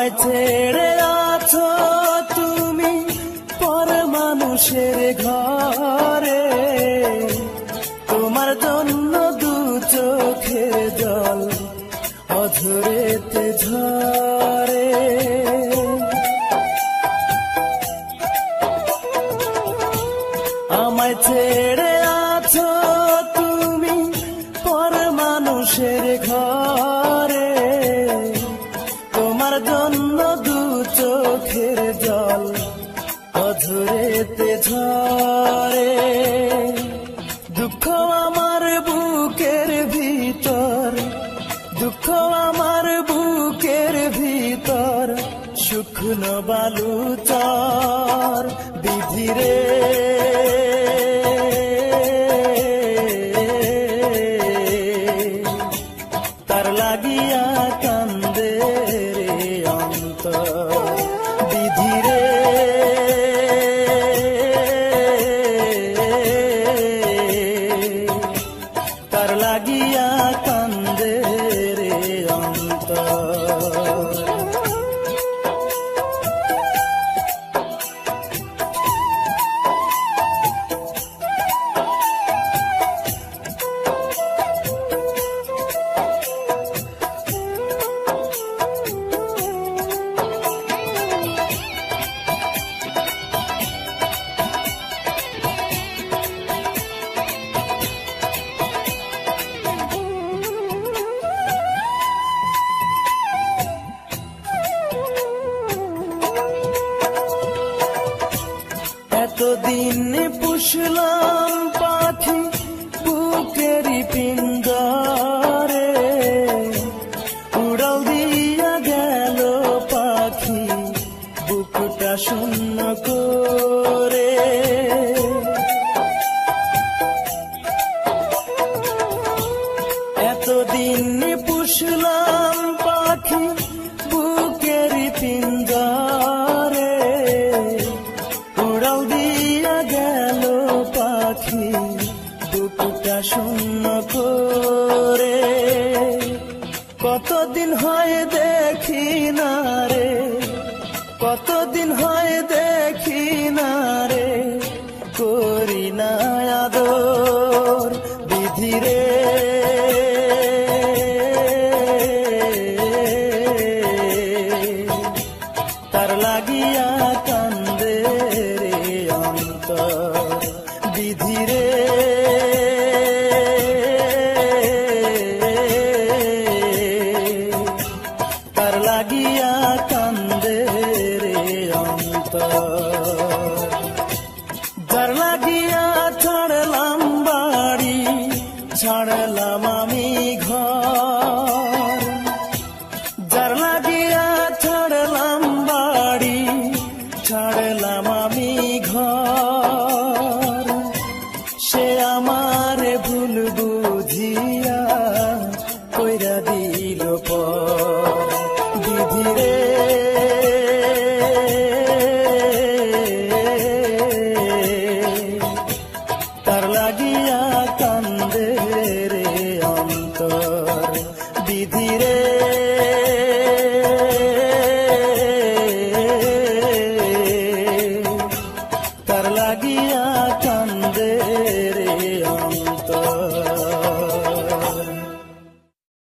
আমায় ছেড়ে আছো তুমি পর মানুষের ঘরে, তোমার জন্য দু চোখের জল অঝরেতে ঝরে। আমায় ছেড়ে আছো তুমি পর মানুষের ঘরে, তোমার জন্য দু চোখের জল অঝরেতে ঝরে। দুঃখ আমার বুকের ভিতর, দুঃখ আমার বুকের ভিতর, শুকনো বালু চর বিধিরে। তার লাগিয়া কান্দে রে অন্তর বিধিরে। তার লাগিয়া কান্দে রে অন্তর। এতদিন পুষলাম পাখি বুকেরই পিঞ্জরে, উড়াল দিয়া গেল পাখি বুকটা শূন্য করে। এতদিন পুষলাম পাখি বুকেরই পিঞ্জরে, উড়াল দিয়া গেল পাখি বুকটা শূন্য করে। কতদিন হয় দেখি না রে, কতদিন হয় দেখি না রে, করি না আদর বিধিরে। তার লাগিয়া কান্দে রে অন্তর বিধিরে। তার লাগিয়া কান্দে রে অন্তর। যার লাগিয়া ছাড়লাম বাড়ি, ছাড়লাম আমি ঘর, যার লাগিয়া ছাড়লাম বাড়ি, ছাড়লাম আমি ঘর, সে আমার ভুল বুঝিয়া কইরা দিল পর বিধিরে। তার লাগিয়া কান্দে রে অন্তর বিধিরে। তার লাগিয়া কান্দে রে